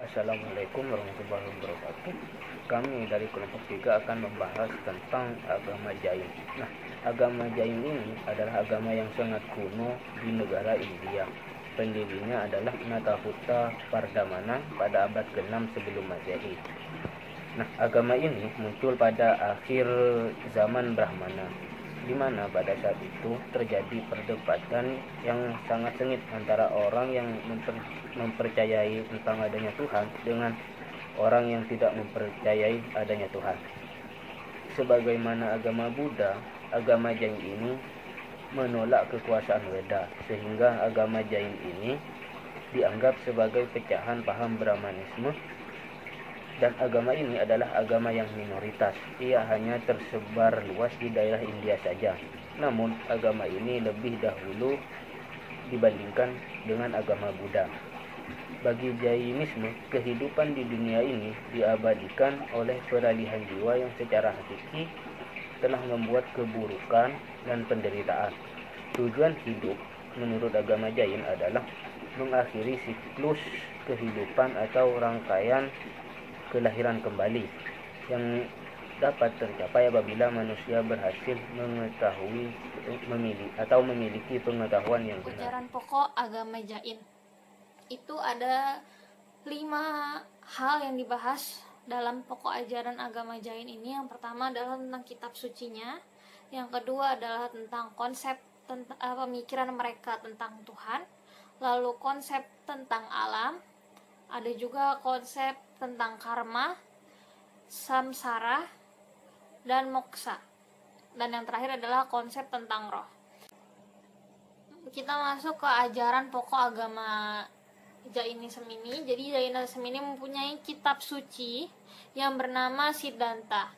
Assalamualaikum warahmatullahi wabarakatuh. Kami dari kelompok 3 akan membahas tentang agama Jain. Nah, agama Jain ini adalah agama yang sangat kuno di negara India. Pendirinya adalah Nataputta Vardhamana pada abad ke-6 sebelum Masehi. Nah, agama ini muncul pada akhir zaman Brahmana, di mana pada saat itu terjadi perdebatan yang sangat sengit antara orang yang mempercayai tentang adanya Tuhan dengan orang yang tidak mempercayai adanya Tuhan. Sebagaimana agama Buddha, agama Jain ini menolak kekuasaan Weda, sehingga agama Jain ini dianggap sebagai pecahan paham Brahmanisme. Dan agama ini adalah agama yang minoritas. Ia hanya tersebar luas di daerah India saja. Namun agama ini lebih dahulu dibandingkan dengan agama Buddha. Bagi Jainisme, kehidupan di dunia ini diabadikan oleh peralihan jiwa yang secara hakiki telah membuat keburukan dan penderitaan. Tujuan hidup menurut agama Jain adalah mengakhiri siklus kehidupan atau rangkaian kelahiran kembali yang dapat tercapai apabila manusia berhasil mengetahui memiliki pengetahuan yang benar. Ajaran pokok agama Jain itu ada 5 hal yang dibahas dalam pokok ajaran agama Jain ini. Yang pertama adalah tentang kitab sucinya, yang kedua adalah tentang konsep pemikiran mereka tentang Tuhan, lalu konsep tentang alam, ada juga konsep tentang karma, samsara, dan moksa. Dan yang terakhir adalah konsep tentang roh. Kita masuk ke ajaran pokok agama Jainisme ini. Jadi Jainisme ini mempunyai kitab suci yang bernama Siddhanta.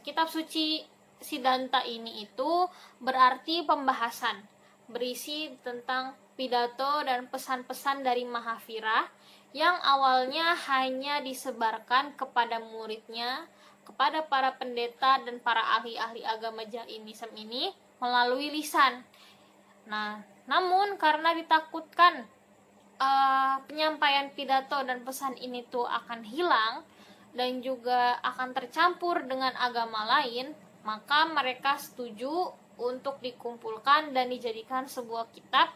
Kitab suci Siddhanta ini itu berarti pembahasan, berisi tentang pidato dan pesan-pesan dari Mahavira yang awalnya hanya disebarkan kepada muridnya, kepada para pendeta dan para ahli-ahli agama Jainisme ini melalui lisan. Nah, namun karena ditakutkan penyampaian pidato dan pesan ini tuh akan hilang dan juga akan tercampur dengan agama lain, maka mereka setuju untuk dikumpulkan dan dijadikan sebuah kitab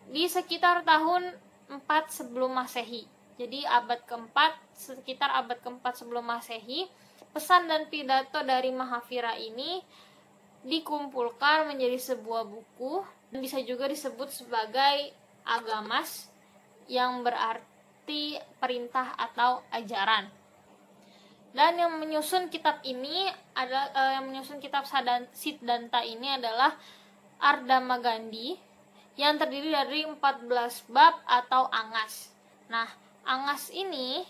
di sekitar tahun 4 sebelum Masehi. Jadi abad keempat, sekitar abad keempat sebelum Masehi, pesan dan pidato dari Mahavira ini dikumpulkan menjadi sebuah buku dan bisa juga disebut sebagai agamas, yang berarti perintah atau ajaran. Dan yang menyusun kitab ini adalah Siddhanta ini adalah Ardhama Gandhi, yang terdiri dari 14 bab atau angas. Nah, angas ini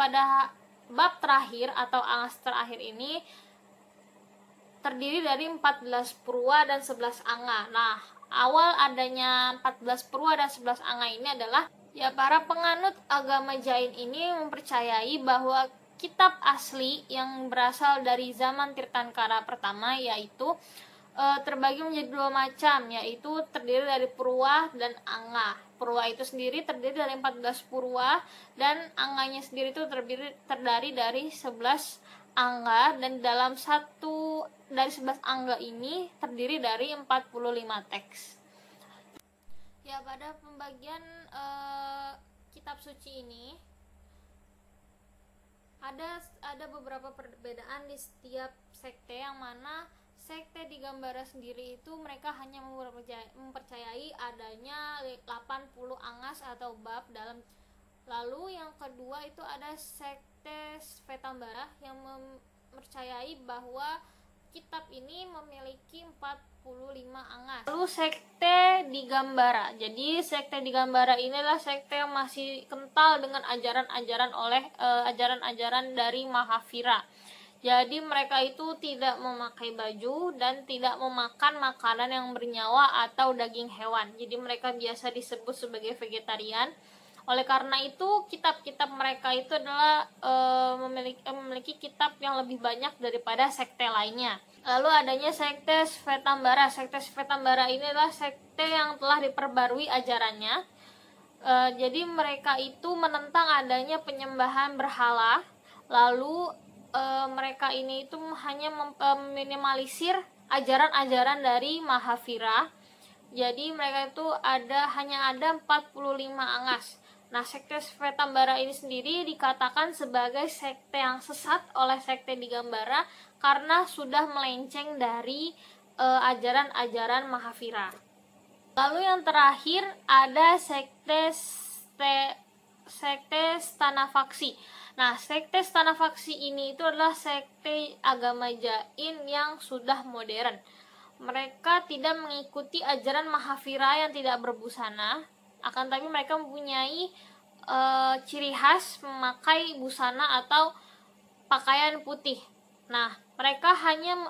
pada bab terakhir atau angas terakhir ini terdiri dari 14 purwa dan 11 anga. Nah, awal adanya 14 purwa dan 11 anga ini adalah para penganut agama Jain ini mempercayai bahwa kitab asli yang berasal dari zaman Tirthankara pertama yaitu terbagi menjadi 2 macam, yaitu terdiri dari purwa dan anga. Purwa itu sendiri terdiri dari 14 purwa dan anganya sendiri itu terdiri dari 11 angga, dan dalam satu dari 11 angga ini terdiri dari 45 teks. Ya, pada pembagian kitab suci ini ada beberapa perbedaan di setiap sekte, yang mana sekte di Gambara sendiri itu mereka hanya mempercayai adanya 80 angas atau bab dalam. Lalu yang kedua itu ada sekte Svetambara yang mempercayai bahwa kitab ini memiliki 45 angas. Lalu sekte di Gambara. Jadi sekte di Gambara ini adalah sekte yang masih kental dengan ajaran-ajaran dari Mahavira. Jadi mereka itu tidak memakai baju dan tidak memakan makanan yang bernyawa atau daging hewan. Jadi mereka biasa disebut sebagai vegetarian. Oleh karena itu, kitab-kitab mereka itu adalah memiliki kitab yang lebih banyak daripada sekte lainnya. Lalu adanya sekte Svetambara. Sekte Svetambara ini adalah sekte yang telah diperbarui ajarannya. Jadi mereka itu menentang adanya penyembahan berhala, lalu mereka ini itu hanya meminimalisir ajaran-ajaran dari Mahavira. Jadi mereka itu hanya ada 45 angas. Nah, sekte Svetambara ini sendiri dikatakan sebagai sekte yang sesat oleh sekte Digambara karena sudah melenceng dari ajaran-ajaran Mahavira. Lalu yang terakhir ada sekte Stanavaksi. Nah, sekte Stanavaksi ini itu adalah sekte agama Jain yang sudah modern. Mereka tidak mengikuti ajaran Mahavira yang tidak berbusana, akan tapi mereka mempunyai ciri khas memakai busana atau pakaian putih. Nah, mereka hanya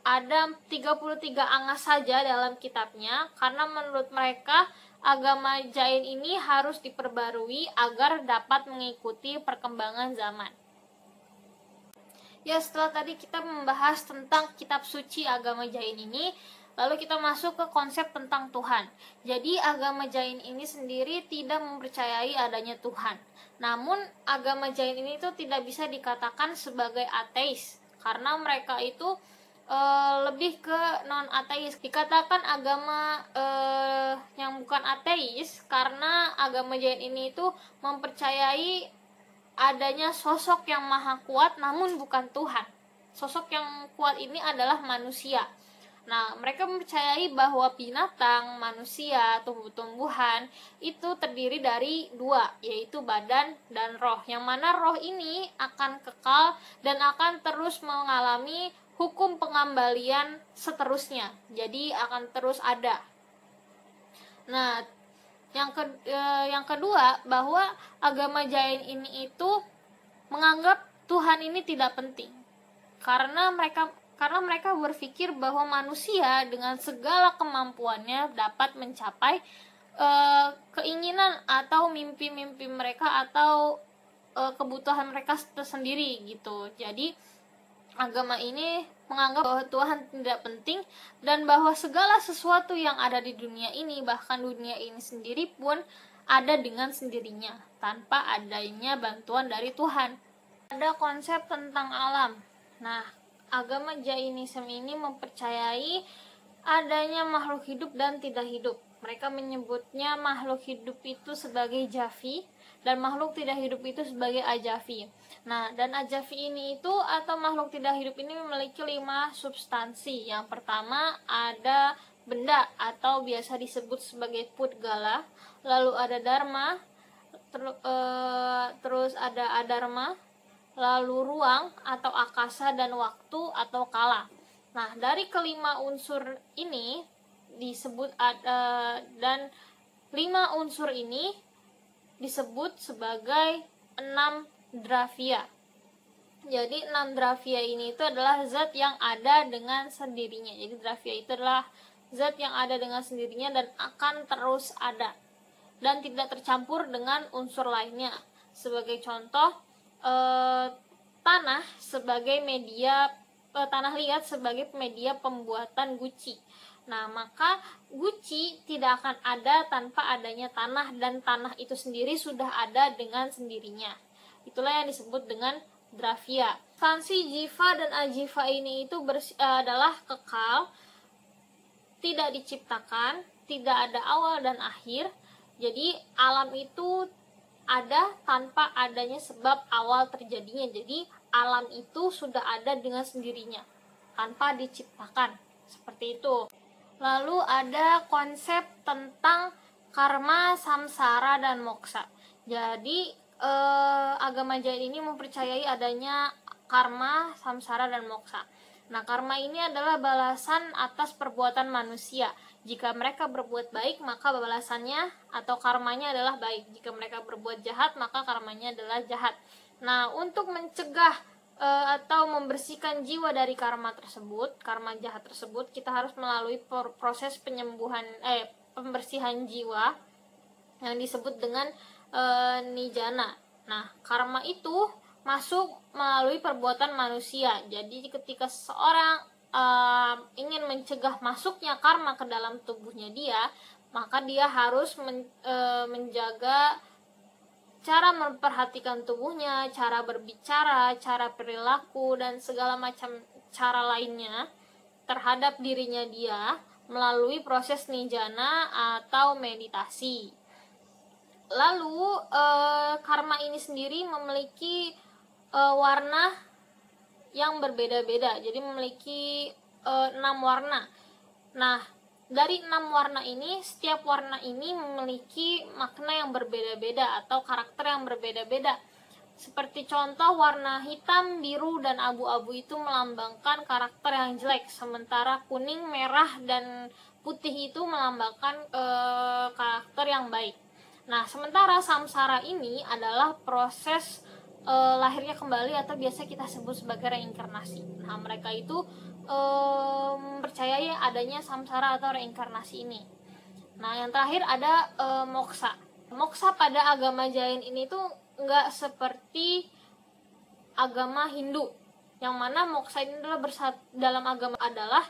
ada 33 angas saja dalam kitabnya, karena menurut mereka agama Jain ini harus diperbarui agar dapat mengikuti perkembangan zaman. Ya, setelah tadi kita membahas tentang kitab suci agama Jain ini, lalu kita masuk ke konsep tentang Tuhan. Jadi agama Jain ini sendiri tidak mempercayai adanya Tuhan. Namun agama Jain ini itu tidak bisa dikatakan sebagai ateis, karena mereka itu lebih ke non ateis. Dikatakan agama yang bukan ateis karena agama Jain ini itu mempercayai adanya sosok yang maha kuat namun bukan Tuhan. Sosok yang kuat ini adalah manusia. Nah, mereka mempercayai bahwa binatang, manusia, tumbuh-tumbuhan itu terdiri dari dua, yaitu badan dan roh. Yang mana roh ini akan kekal dan akan terus mengalami hukum pengembalian seterusnya. Jadi akan terus ada. Nah, yang kedua, bahwa agama Jain ini itu menganggap Tuhan ini tidak penting, karena mereka berpikir bahwa manusia dengan segala kemampuannya dapat mencapai keinginan atau mimpi-mimpi mereka atau kebutuhan mereka tersendiri gitu. Jadi agama ini menganggap bahwa Tuhan tidak penting dan bahwa segala sesuatu yang ada di dunia ini, bahkan dunia ini sendiri pun ada dengan sendirinya tanpa adanya bantuan dari Tuhan. Ada konsep tentang alam. Nah, agama Jainisme ini mempercayai adanya makhluk hidup dan tidak hidup. Mereka menyebutnya makhluk hidup itu sebagai Javi dan makhluk tidak hidup itu sebagai Ajavi. Nah, dan Ajavi ini itu atau makhluk tidak hidup ini memiliki 5 substansi. Yang pertama ada benda atau biasa disebut sebagai Pudgala, lalu ada Dharma, terus ada Adharma, lalu ruang atau akasa dan waktu atau kala. Nah, dari kelima unsur ini disebut dan 5 unsur ini disebut sebagai 6 dravya. Jadi 6 dravya ini itu adalah zat yang ada dengan sendirinya. Jadi dravya itu adalah zat yang ada dengan sendirinya dan akan terus ada dan tidak tercampur dengan unsur lainnya. Sebagai contoh, tanah sebagai media, tanah liat sebagai media pembuatan guci. Nah, maka guci tidak akan ada tanpa adanya tanah, dan tanah itu sendiri sudah ada dengan sendirinya. Itulah yang disebut dengan dravya. Substansi jiva dan ajiva ini itu adalah kekal, tidak diciptakan, tidak ada awal dan akhir. Jadi alam itu ada tanpa adanya sebab awal terjadinya. Jadi alam itu sudah ada dengan sendirinya tanpa diciptakan. Seperti itu. Lalu ada konsep tentang karma, samsara, dan moksa. Jadi agama Jain ini mempercayai adanya karma, samsara, dan moksa. Nah, karma ini adalah balasan atas perbuatan manusia. Jika mereka berbuat baik, maka balasannya atau karmanya adalah baik. Jika mereka berbuat jahat, maka karmanya adalah jahat. Nah, untuk mencegah atau membersihkan jiwa dari karma tersebut, karma jahat tersebut, kita harus melalui proses pembersihan jiwa yang disebut dengan nijana. Nah, karma itu masuk melalui perbuatan manusia. Jadi ketika seseorang ingin mencegah masuknya karma ke dalam tubuhnya dia, maka dia harus menjaga cara memperhatikan tubuhnya, cara berbicara, cara perilaku, dan segala macam cara lainnya terhadap dirinya dia melalui proses nijana atau meditasi. Lalu karma ini sendiri memiliki warna yang berbeda-beda, jadi memiliki 6 warna. Nah, dari 6 warna ini, setiap warna ini memiliki makna yang berbeda-beda atau karakter yang berbeda-beda. Seperti contoh, warna hitam, biru, dan abu-abu itu melambangkan karakter yang jelek, sementara kuning, merah, dan putih itu melambangkan karakter yang baik. Nah, sementara samsara ini adalah proses lahirnya kembali atau biasa kita sebut sebagai reinkarnasi. Nah, mereka itu percaya adanya samsara atau reinkarnasi ini. Nah, yang terakhir ada moksa. Moksa pada agama Jain ini tuh nggak seperti agama Hindu, yang mana moksa ini adalah dalam agama adalah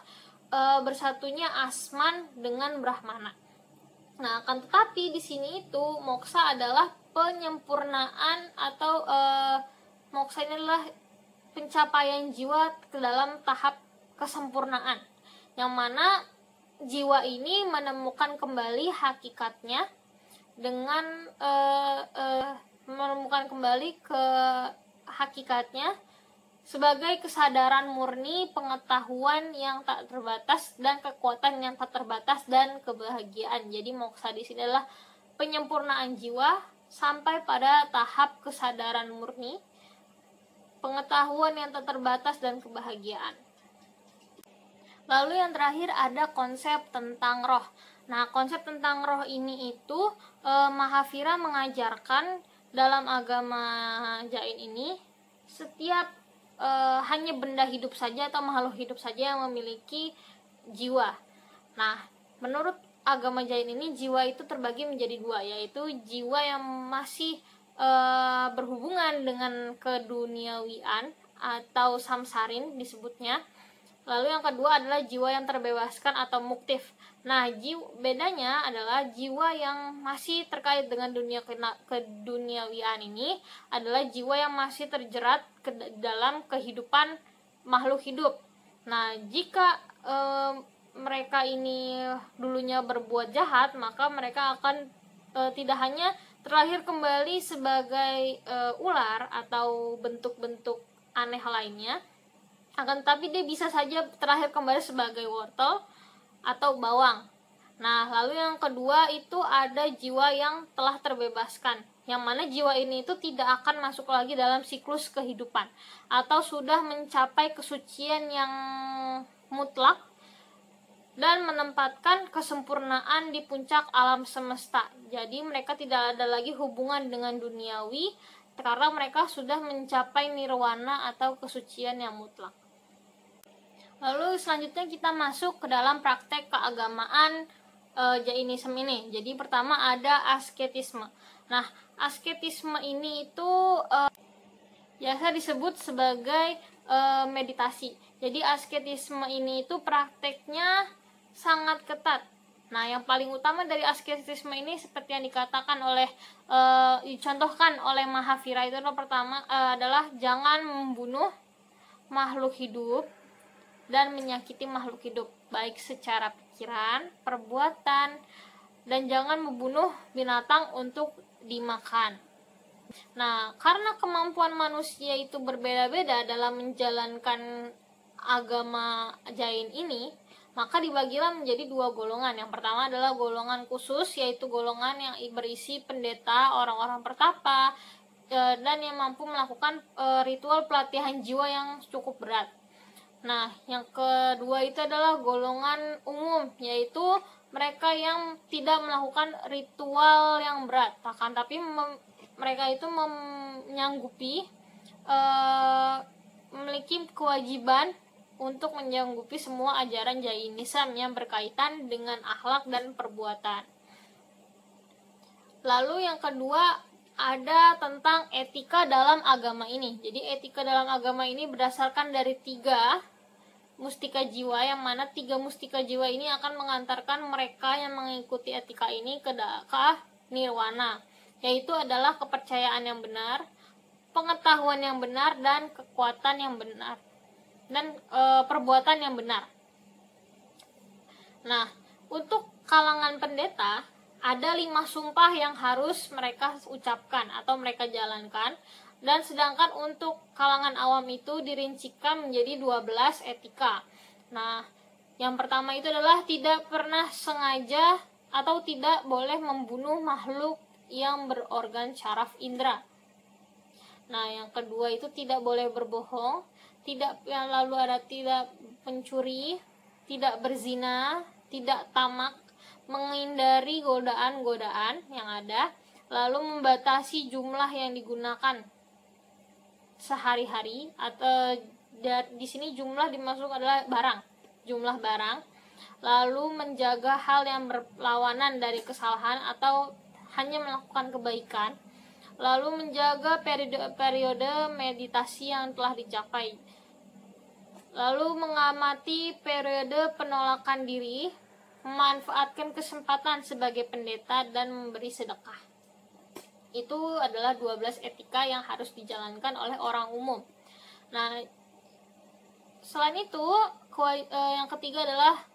bersatunya Asman dengan Brahmana. Nah, akan tetapi di sini itu moksa adalah penyempurnaan atau moksa ini adalah pencapaian jiwa ke dalam tahap kesempurnaan, yang mana jiwa ini menemukan kembali hakikatnya dengan menemukan kembali ke hakikatnya sebagai kesadaran murni, pengetahuan yang tak terbatas, dan kekuatan yang tak terbatas, dan kebahagiaan. Jadi moksa di sini adalah penyempurnaan jiwa sampai pada tahap kesadaran murni, pengetahuan yang tak terbatas, dan kebahagiaan. Lalu yang terakhir ada konsep tentang roh. Nah, konsep tentang roh ini itu Mahavira mengajarkan dalam agama Jain ini setiap hanya benda hidup saja atau makhluk hidup saja yang memiliki jiwa. Nah, menurut agama Jain ini jiwa itu terbagi menjadi dua, yaitu jiwa yang masih berhubungan dengan keduniawian atau samsarin disebutnya. Lalu yang kedua adalah jiwa yang terbebaskan atau muktif. Nah, bedanya adalah jiwa yang masih terkait dengan dunia keduniawian ini adalah jiwa yang masih terjerat ke dalam kehidupan makhluk hidup. Nah, jika mereka ini dulunya berbuat jahat, maka mereka akan tidak hanya terlahir kembali sebagai ular atau bentuk-bentuk aneh lainnya, akan tetapi dia bisa saja terlahir kembali sebagai wortel atau bawang. Nah, lalu yang kedua itu ada jiwa yang telah terbebaskan, yang mana jiwa ini itu tidak akan masuk lagi dalam siklus kehidupan atau sudah mencapai kesucian yang mutlak dan menempatkan kesempurnaan di puncak alam semesta. Jadi mereka tidak ada lagi hubungan dengan duniawi karena mereka sudah mencapai nirwana atau kesucian yang mutlak. Lalu selanjutnya kita masuk ke dalam praktek keagamaan Jainisme ini. Jadi pertama ada asketisme. Nah, asketisme ini itu biasa disebut sebagai meditasi. Jadi asketisme ini itu prakteknya sangat ketat. Nah, yang paling utama dari asketisme ini seperti yang dikatakan oleh dicontohkan oleh Mahavira itu pertama adalah jangan membunuh makhluk hidup dan menyakiti makhluk hidup, baik secara pikiran, perbuatan, dan jangan membunuh binatang untuk dimakan. Nah, karena kemampuan manusia itu berbeda-beda dalam menjalankan agama Jain ini, maka dibagilah menjadi dua golongan. Yang pertama adalah golongan khusus, yaitu golongan yang berisi pendeta, orang-orang pertapa, dan yang mampu melakukan ritual pelatihan jiwa yang cukup berat. Nah, yang kedua itu adalah golongan umum, yaitu mereka yang tidak melakukan ritual yang berat, tapi mereka itu menyanggupi memiliki kewajiban untuk menyanggupi semua ajaran Jainisme yang berkaitan dengan akhlak dan perbuatan. Lalu yang kedua ada tentang etika dalam agama ini. Jadi etika dalam agama ini berdasarkan dari 3 mustika jiwa, yang mana 3 mustika jiwa ini akan mengantarkan mereka yang mengikuti etika ini ke nirwana, yaitu adalah kepercayaan yang benar, pengetahuan yang benar, dan kekuatan yang benar, dan perbuatan yang benar. Nah, untuk kalangan pendeta ada 5 sumpah yang harus mereka ucapkan atau mereka jalankan, dan sedangkan untuk kalangan awam itu dirincikan menjadi 12 etika. Nah, yang pertama itu adalah tidak pernah sengaja atau tidak boleh membunuh makhluk yang berorgan syaraf indera. Nah, yang kedua itu tidak boleh berbohong, lalu ada tidak mencuri, tidak berzina, tidak tamak, menghindari godaan-godaan yang ada, lalu membatasi jumlah yang digunakan sehari-hari, atau di sini jumlah dimaksud adalah jumlah barang, lalu menjaga hal yang berlawanan dari kesalahan atau hanya melakukan kebaikan, lalu menjaga periode meditasi yang telah dicapai, lalu mengamati periode penolakan diri, memanfaatkan kesempatan sebagai pendeta, dan memberi sedekah. Itu adalah 12 etika yang harus dijalankan oleh orang umum. Nah, selain itu, yang ketiga adalah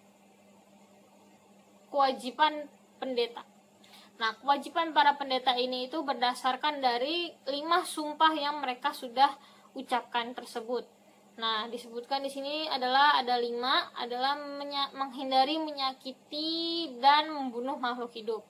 kewajiban pendeta. Nah, kewajiban para pendeta ini itu berdasarkan dari 5 sumpah yang mereka sudah ucapkan tersebut. Nah, disebutkan di sini adalah ada 5, adalah menghindari menyakiti dan membunuh makhluk hidup,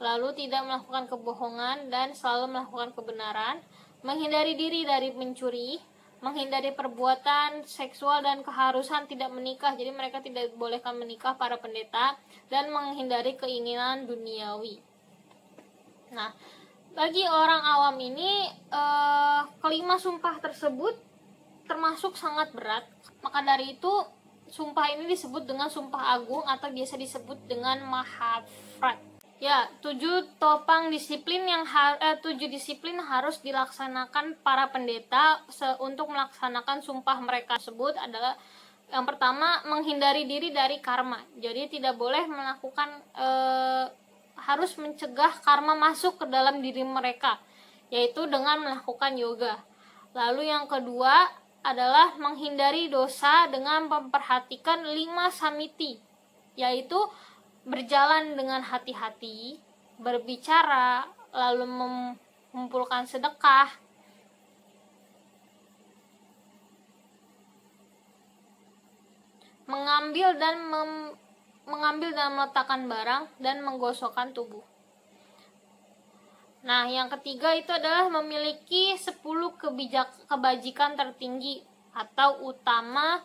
lalu tidak melakukan kebohongan dan selalu melakukan kebenaran, menghindari diri dari mencuri, menghindari perbuatan seksual dan keharusan tidak menikah, jadi mereka tidak bolehkan menikah para pendeta, dan menghindari keinginan duniawi. Nah, bagi orang awam ini kelima sumpah tersebut termasuk sangat berat, maka dari itu sumpah ini disebut dengan sumpah agung atau biasa disebut dengan Mahabharat. Ya, 7 topang disiplin 7 disiplin harus dilaksanakan para pendeta untuk melaksanakan sumpah mereka tersebut adalah yang pertama, menghindari diri dari karma. Jadi tidak boleh melakukan harus mencegah karma masuk ke dalam diri mereka, yaitu dengan melakukan yoga. Lalu yang kedua adalah menghindari dosa dengan memperhatikan 5 samiti, yaitu berjalan dengan hati-hati, berbicara, lalu mengumpulkan sedekah, mengambil dan meletakkan barang, dan menggosokkan tubuh. Nah, yang ketiga itu adalah memiliki 10 kebajikan tertinggi atau utama,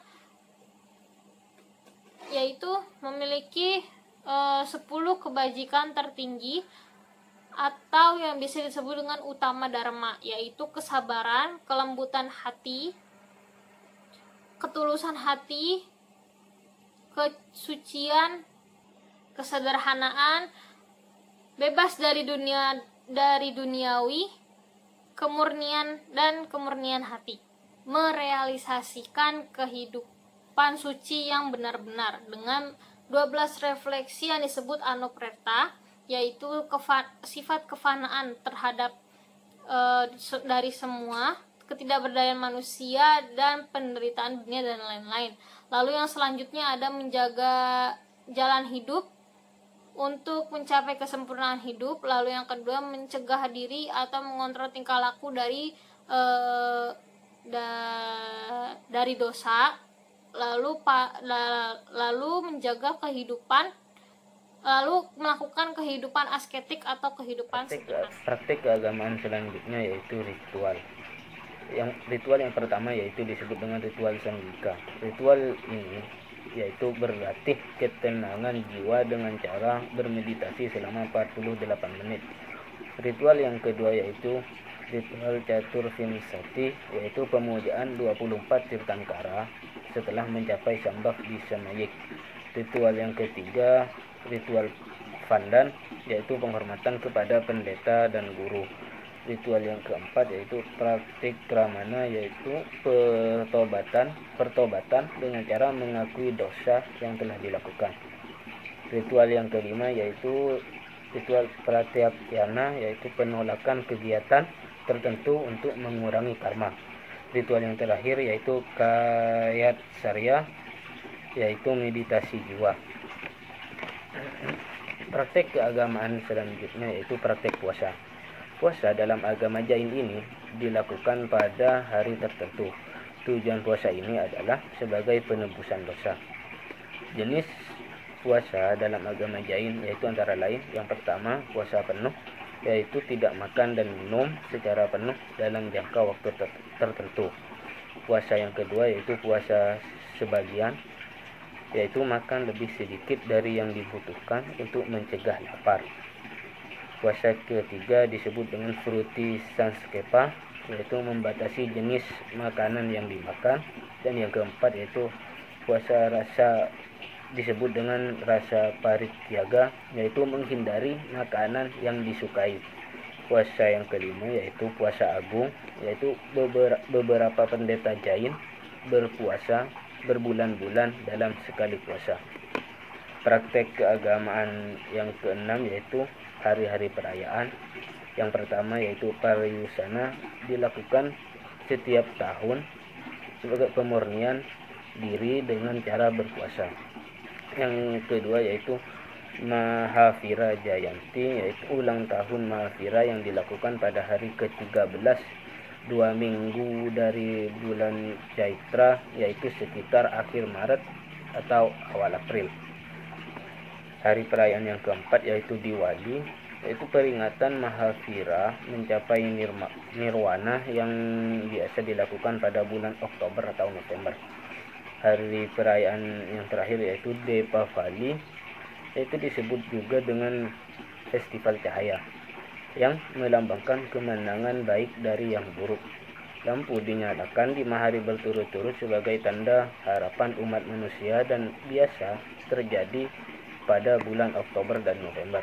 yaitu memiliki 10 kebajikan tertinggi atau yang bisa disebut dengan utama dharma, yaitu kesabaran, kelembutan hati, ketulusan hati, kesucian, kesederhanaan, bebas dari duniawi, kemurnian dan kemurnian hati, merealisasikan kehidupan suci yang benar-benar dengan 12 refleksi yang disebut anupreta, yaitu sifat kefanaan terhadap dari semua, ketidakberdayaan manusia dan penderitaan dunia dan lain-lain. Lalu yang selanjutnya ada menjaga jalan hidup untuk mencapai kesempurnaan hidup. Lalu yang kedua, mencegah diri atau mengontrol tingkah laku dari dosa. Lalu menjaga kehidupan, lalu melakukan kehidupan asketik atau kehidupan praktik keagamaan selanjutnya yaitu ritual. Ritual yang pertama yaitu disebut dengan ritual Sangika. Ritual ini yaitu berlatih ketenangan jiwa dengan cara bermeditasi selama 48 menit. Ritual yang kedua yaitu ritual Catur Vinsati, yaitu pemujaan 24 Tirthankara setelah mencapai Sambak di Samayik. Ritual yang ketiga, ritual Vandan, yaitu penghormatan kepada pendeta dan guru. Ritual yang keempat yaitu praktik Ramana, yaitu pertobatan dengan cara mengakui dosa yang telah dilakukan. Ritual yang kelima yaitu ritual Pratyayana, yaitu penolakan kegiatan tertentu untuk mengurangi karma. Ritual yang terakhir yaitu Kayat Sarya, yaitu meditasi jiwa. Praktek keagamaan selanjutnya yaitu praktek puasa. Puasa dalam agama Jain ini dilakukan pada hari tertentu. Tujuan puasa ini adalah sebagai penebusan dosa. Jenis puasa dalam agama Jain yaitu antara lain, yang pertama puasa penuh, yaitu tidak makan dan minum secara penuh dalam jangka waktu tertentu. Puasa yang kedua yaitu puasa sebagian, yaitu makan lebih sedikit dari yang dibutuhkan untuk mencegah lapar. Puasa ketiga disebut dengan fruti sanskepa, yaitu membatasi jenis makanan yang dimakan. Dan yang keempat yaitu puasa rasa, disebut dengan rasa parityaga, yaitu menghindari makanan yang disukai. Puasa yang kelima yaitu puasa agung, yaitu beberapa pendeta Jain berpuasa berbulan-bulan dalam sekali puasa. Praktek keagamaan yang keenam yaitu hari-hari perayaan. Yang pertama yaitu Pariyusana, dilakukan setiap tahun sebagai pemurnian diri dengan cara berpuasa. Yang kedua yaitu Mahavira Jayanti, yaitu ulang tahun Mahavira yang dilakukan pada hari ke-13 2 minggu dari bulan Chaitra, yaitu sekitar akhir Maret atau awal April. Hari perayaan yang keempat yaitu Diwali, yaitu peringatan Mahavira mencapai nirwana yang biasa dilakukan pada bulan Oktober atau November. Hari perayaan yang terakhir yaitu Deepavali, yaitu disebut juga dengan festival cahaya, yang melambangkan kemenangan baik dari yang buruk. Lampu dinyalakan 5 hari berturut-turut sebagai tanda harapan umat manusia dan biasa terjadi pada bulan Oktober dan November.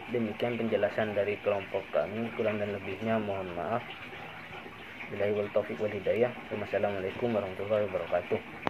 Demikian penjelasan dari kelompok kami, kurang dan lebihnya mohon maaf. Billahi wal taufiq wal hidayah. Wassalamualaikum warahmatullahi wabarakatuh.